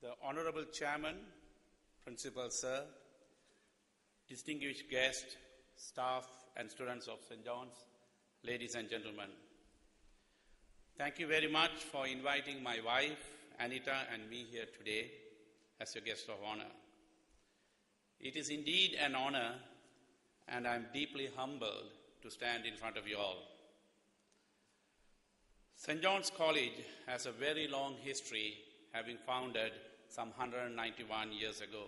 The Honorable Chairman, Principal Sir, distinguished guests, staff and students of St. John's, ladies and gentlemen. Thank you very much for inviting my wife, Anita, and me here today as your guest of honor. It is indeed an honor, and I'm deeply humbled to stand in front of you all. St. John's College has a very long history, having founded some 191 years ago.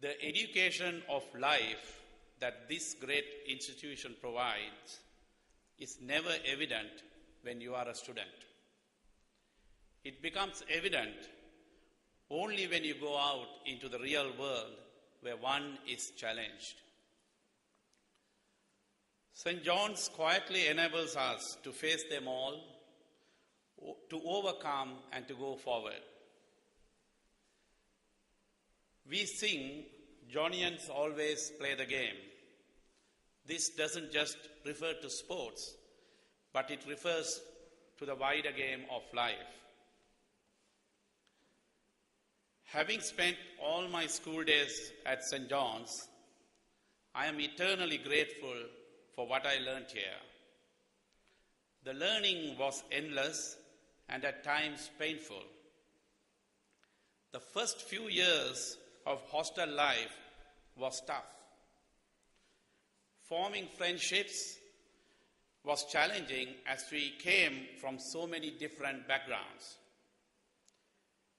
The education of life that this great institution provides is never evident when you are a student. It becomes evident only when you go out into the real world where one is challenged. St. John's quietly enables us to face them all, to overcome and to go forward. We sing, Johnians always play the game. This doesn't just refer to sports, but it refers to the wider game of life. Having spent all my school days at St. John's, I am eternally grateful for what I learned here. The learning was endless and at times painful. The first few years of hostel life was tough. Forming friendships was challenging as we came from so many different backgrounds.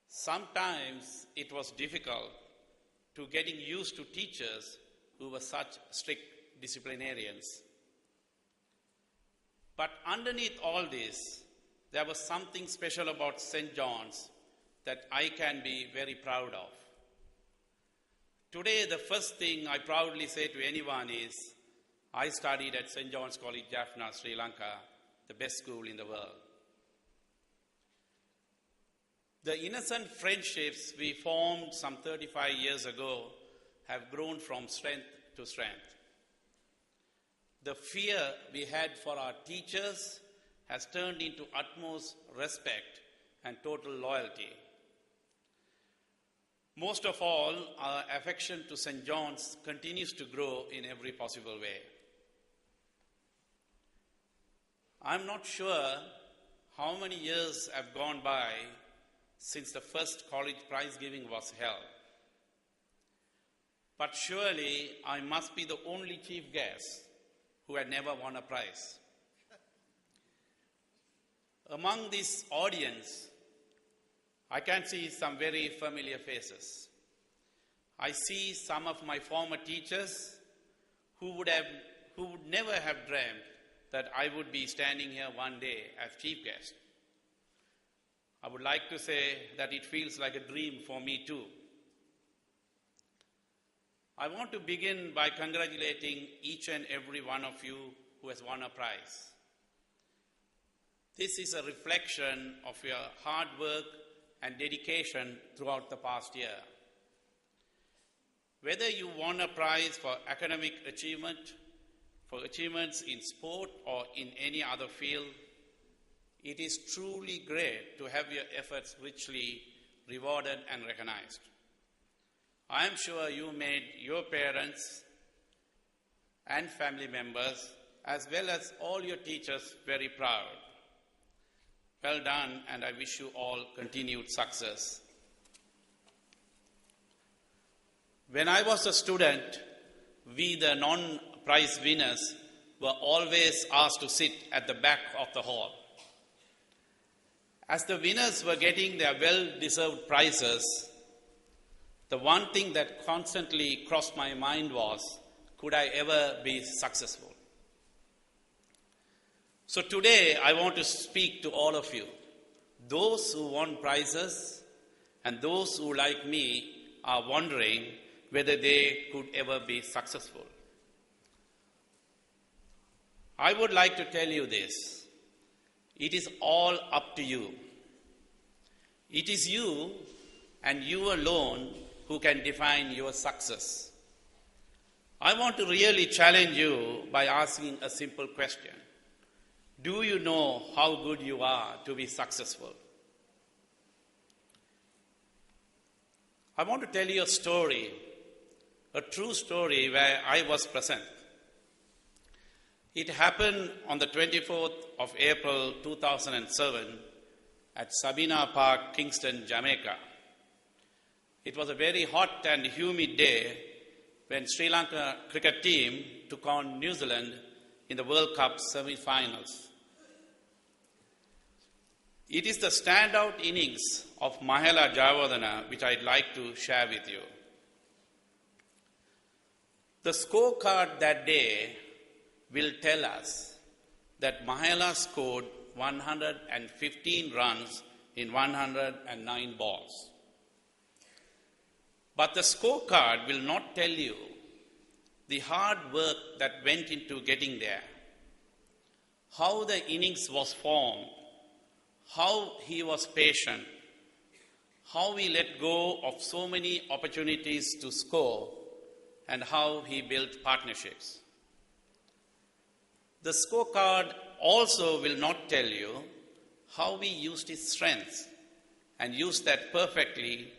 Sometimes it was difficult to getting used to teachers who were such strict disciplinarians. But underneath all this, there was something special about St. John's that I can be very proud of. Today, the first thing I proudly say to anyone is, I studied at St. John's College, Jaffna, Sri Lanka, the best school in the world. The innocent friendships we formed some 35 years ago have grown from strength to strength. The fear we had for our teachers has turned into utmost respect and total loyalty. Most of all, our affection to St. John's continues to grow in every possible way. I'm not sure how many years have gone by since the first college prize giving was held. But surely I must be the only chief guest who had never won a prize. Among this audience, I can see some very familiar faces. I see some of my former teachers who would never have dreamt that I would be standing here one day as chief guest. I would like to say that it feels like a dream for me too. I want to begin by congratulating each and every one of you who has won a prize. This is a reflection of your hard work and dedication throughout the past year. Whether you won a prize for academic achievement, for achievements in sport or in any other field, it is truly great to have your efforts richly rewarded and recognized. I am sure you made your parents and family members, as well as all your teachers, very proud. Well done, and I wish you all continued success. When I was a student, we, the non-prize winners, were always asked to sit at the back of the hall. As the winners were getting their well-deserved prizes, the one thing that constantly crossed my mind was, could I ever be successful? So today, I want to speak to all of you, those who won prizes and those who, like me, are wondering whether they could ever be successful. I would like to tell you this. It is all up to you. It is you and you alone who can define your success. I want to really challenge you by asking a simple question. Do you know how good you are to be successful? I want to tell you a story, a true story where I was present. It happened on the 24th of April 2007 at Sabina Park, Kingston, Jamaica. It was a very hot and humid day when Sri Lanka cricket team took on New Zealand in the World Cup semi-finals. It is the standout innings of Mahela Jayawardene which I'd like to share with you. The scorecard that day will tell us that Mahela scored 115 runs in 109 balls. But the scorecard will not tell you the hard work that went into getting there, how the innings was formed, how he was patient, how he let go of so many opportunities to score, and how he built partnerships. The scorecard also will not tell you how he used his strengths and used that perfectly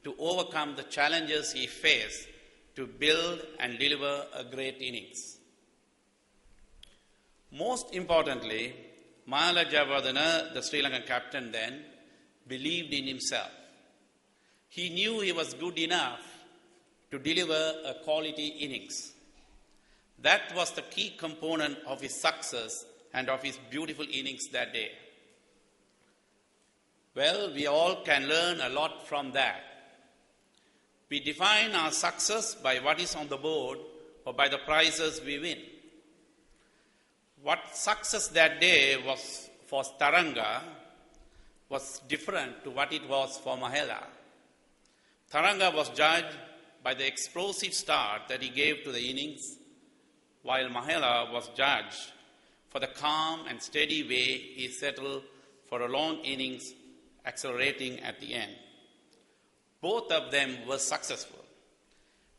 to overcome the challenges he faced to build and deliver a great innings. Most importantly, Mahela Jayawardene, the Sri Lankan captain then, believed in himself. He knew he was good enough to deliver a quality innings. That was the key component of his success and of his beautiful innings that day. Well, we all can learn a lot from that. We define our success by what is on the board or by the prizes we win. What success that day was for Taranga was different to what it was for Mahela. Taranga was judged by the explosive start that he gave to the innings, while Mahela was judged for the calm and steady way he settled for a long innings, accelerating at the end. Both of them were successful.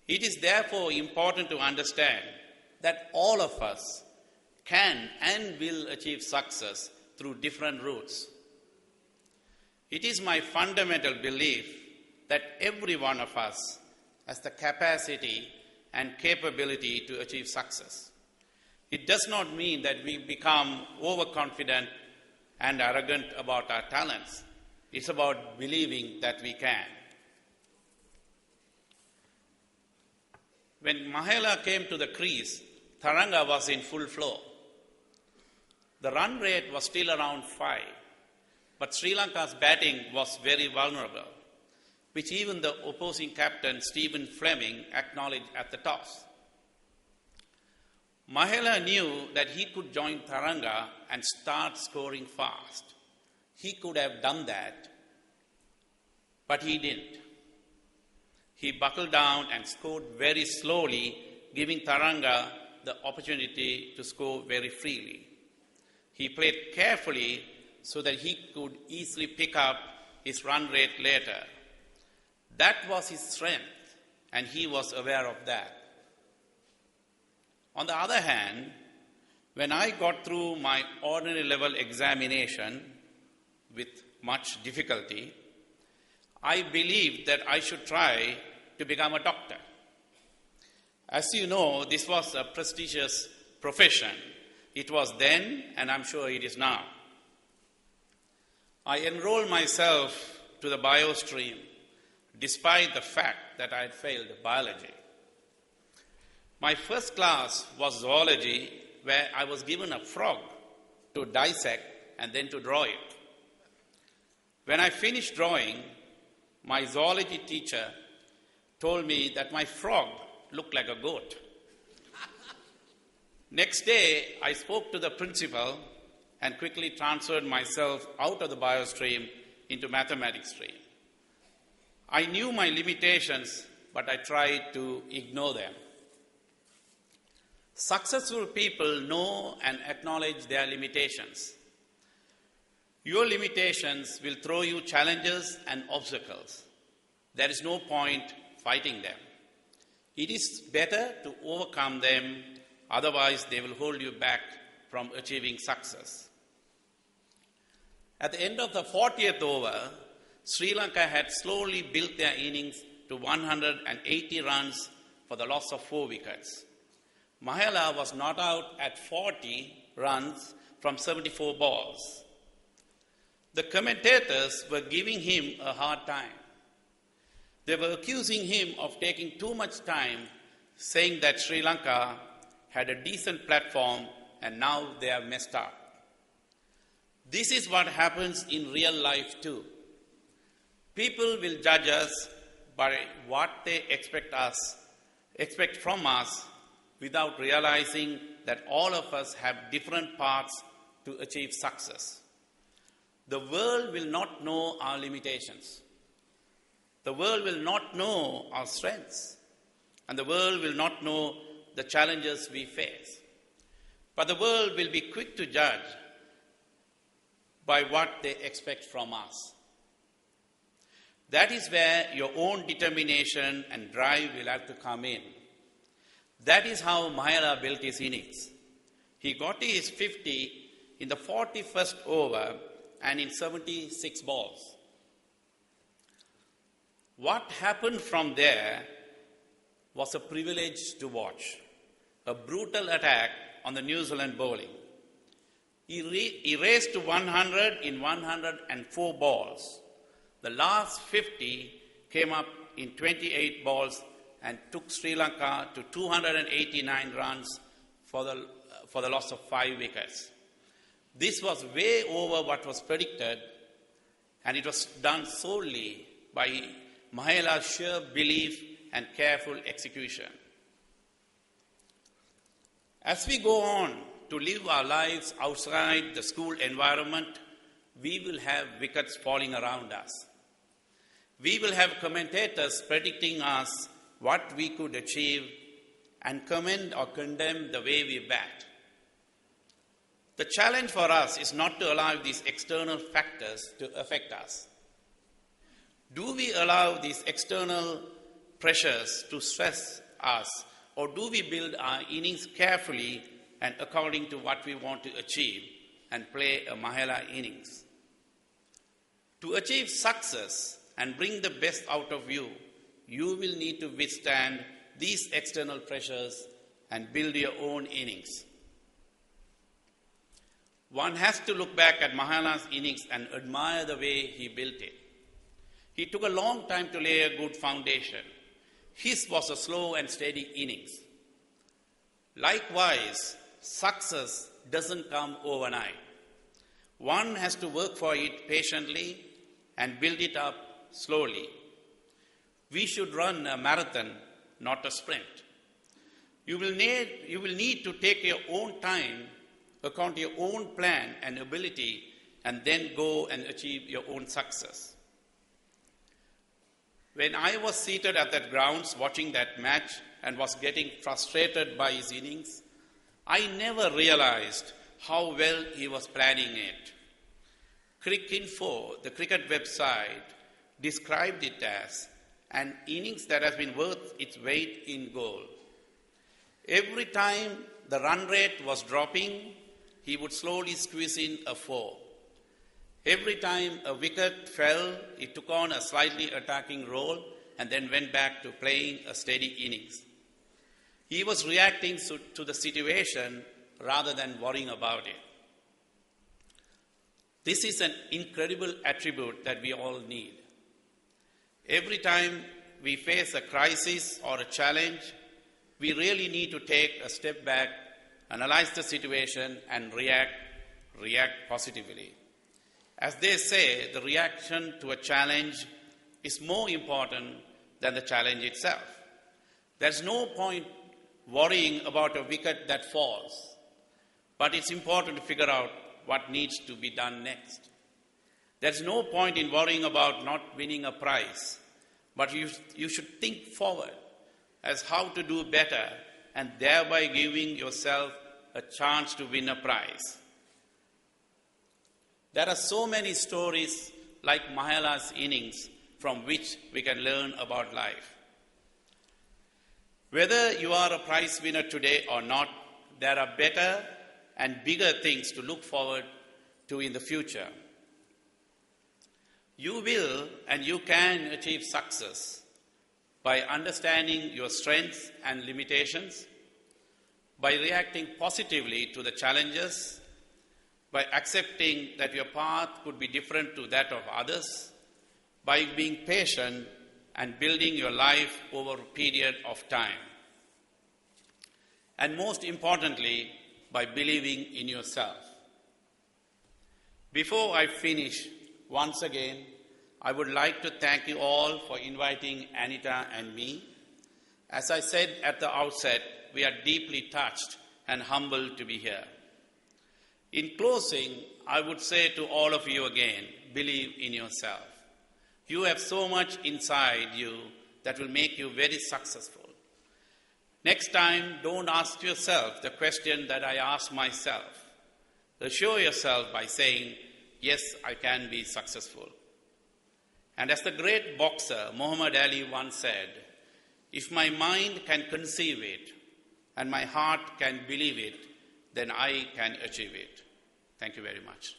It is therefore important to understand that all of us can and will achieve success through different routes. It is my fundamental belief that every one of us has the capacity and capability to achieve success. It does not mean that we become overconfident and arrogant about our talents. It's about believing that we can. When Mahela came to the crease, Taranga was in full flow. The run rate was still around 5, but Sri Lanka's batting was very vulnerable, which even the opposing captain, Stephen Fleming, acknowledged at the toss. Mahela knew that he could join Taranga and start scoring fast. He could have done that, but he didn't. He buckled down and scored very slowly, giving Taranga the opportunity to score very freely. He played carefully so that he could easily pick up his run rate later. That was his strength, and he was aware of that. On the other hand, when I got through my ordinary level examination with much difficulty, I believed that I should try to become a doctor. As you know, this was a prestigious profession. It was then, and I'm sure it is now. I enrolled myself to the bio stream, despite the fact that I had failed biology. My first class was zoology, where I was given a frog to dissect and then to draw it. When I finished drawing, my zoology teacher told me that my frog looked like a goat. Next day, I spoke to the principal and quickly transferred myself out of the bio stream into mathematics stream. I knew my limitations, but I tried to ignore them. Successful people know and acknowledge their limitations. Your limitations will throw you challenges and obstacles. There is no point fighting them. It is better to overcome them, otherwise they will hold you back from achieving success. At the end of the 40th over, Sri Lanka had slowly built their innings to 180 runs for the loss of 4 wickets. Mahela was not out at 40 runs from 74 balls. The commentators were giving him a hard time. They were accusing him of taking too much time, saying that Sri Lanka had a decent platform and now they have messed up. This is what happens in real life too. People will judge us by what they expect from us without realizing that all of us have different paths to achieve success. The world will not know our limitations. The world will not know our strengths. And the world will not know the challenges we face. But the world will be quick to judge by what they expect from us. That is where your own determination and drive will have to come in. That is how Mahela built his innings. He got his 50 in the 41st over and in 76 balls. What happened from there was a privilege to watch. A brutal attack on the New Zealand bowling. He raced to 100 in 104 balls. The last 50 came up in 28 balls and took Sri Lanka to 289 runs for the loss of 5 wickets. This was way over what was predicted, and it was done solely by Mahela's sheer belief and careful execution. As we go on to live our lives outside the school environment, we will have wickets falling around us. We will have commentators predicting us what we could achieve and commend or condemn the way we bat. The challenge for us is not to allow these external factors to affect us. Do we allow these external pressures to stress us, or do we build our innings carefully and according to what we want to achieve and play a Mahela innings? To achieve success and bring the best out of you, you will need to withstand these external pressures and build your own innings. One has to look back at Mahela's innings and admire the way he built it. He took a long time to lay a good foundation. His was a slow and steady innings. Likewise, success doesn't come overnight. One has to work for it patiently and build it up slowly. We should run a marathon, not a sprint. You will need to take your own time, account your own plan and ability, and then go and achieve your own success. When I was seated at that grounds watching that match and was getting frustrated by his innings, I never realized how well he was planning it. Cricinfo, the cricket website, described it as an innings that has been worth its weight in gold. Every time the run rate was dropping, he would slowly squeeze in a 4. Every time a wicket fell, he took on a slightly attacking role and then went back to playing a steady innings. He was reacting to the situation rather than worrying about it. This is an incredible attribute that we all need. Every time we face a crisis or a challenge, we really need to take a step back, analyze the situation, and react positively. As they say, the reaction to a challenge is more important than the challenge itself. There's no point worrying about a wicket that falls, but it's important to figure out what needs to be done next. There's no point in worrying about not winning a prize, but you should think forward as how to do better and thereby giving yourself a chance to win a prize. There are so many stories like Mahela's innings from which we can learn about life. Whether you are a prize winner today or not, there are better and bigger things to look forward to in the future. You will and you can achieve success, by understanding your strengths and limitations, by reacting positively to the challenges, by accepting that your path could be different to that of others, by being patient and building your life over a period of time. And most importantly, by believing in yourself. Before I finish, once again, I would like to thank you all for inviting Anita and me. As I said at the outset, we are deeply touched and humbled to be here. In closing, I would say to all of you again, believe in yourself. You have so much inside you that will make you very successful. Next time, don't ask yourself the question that I asked myself. Assure yourself by saying, yes, I can be successful. And as the great boxer Muhammad Ali once said, if my mind can conceive it and my heart can believe it, then I can achieve it. Thank you very much.